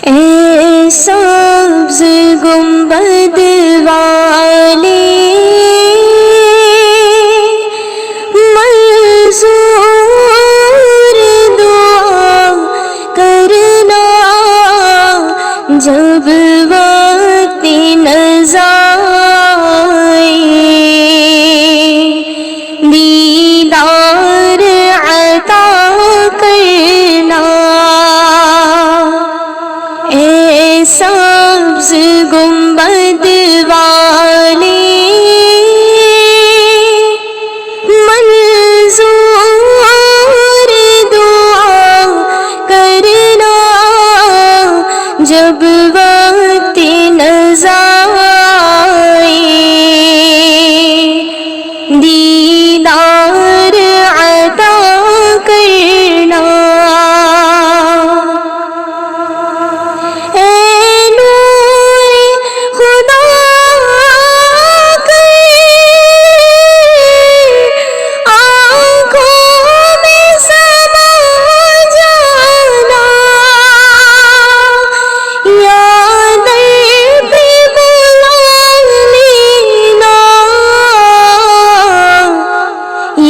اے سبز گنبد والے منظور دعا کرنا، جب وقت نظر دیدار عطا کرنا۔ اے سبز گنبد والے منظور دعا کرنا، جب وقت نظر دیدار عطا کرنا۔ اے نور خدا کے آنکھوں میں سما جانا، یا در پہ بلا لینا،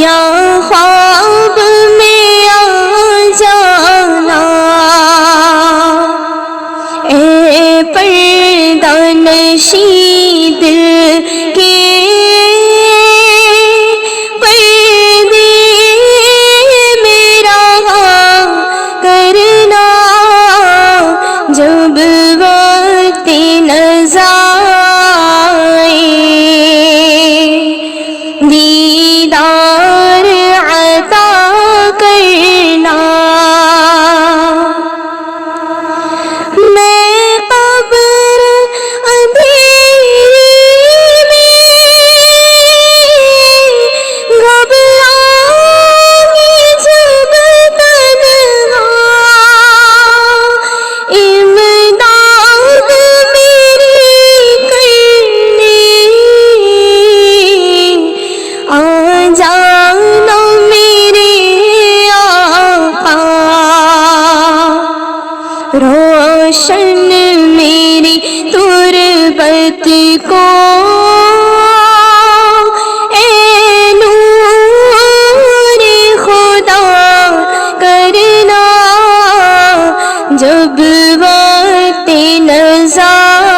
یا خواب میں آ جانا۔ اے پردہ نشیں دل کے پردے میرا کرنا، جب وقت نظر دیدار عطا کرنا۔ میں قبر اندھیری میں گھبراؤں گی جب تنہا، امداد میری کرنے آ جانا میرے آقا، روشن میری تربت کو اے نور خدا کرنا، جب وقت نظر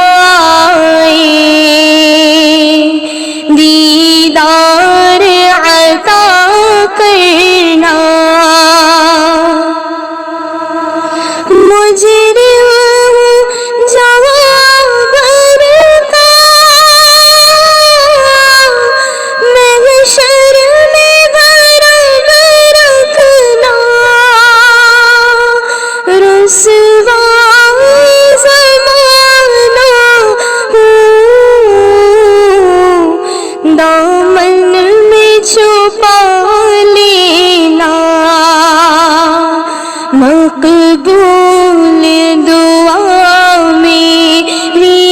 دیدار عطا کرنا۔ مجرم ہوں جہاں بھر کا، محشر میں برابر رکھنا، رسوا زمانہ ہوں، دامن میں چھپا لینا، مقبول دعا میری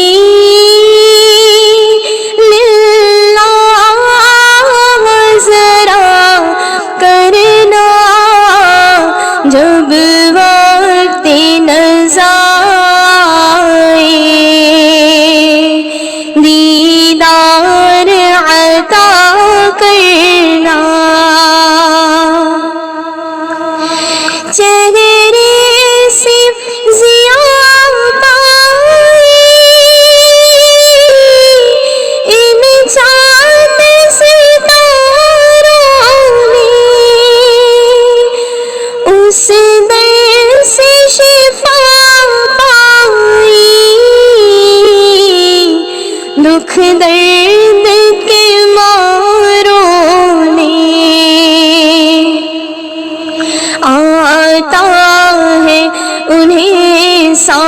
للہ ذرا کرنا، جب وقت نظر دیدار عطا کرنا۔ چہرے سے ضیاء پائی ان چاند ستاروں نے، اس در سے شفا پائی، دکھ درد کے ماروں نے، آتا ہے انہیں سا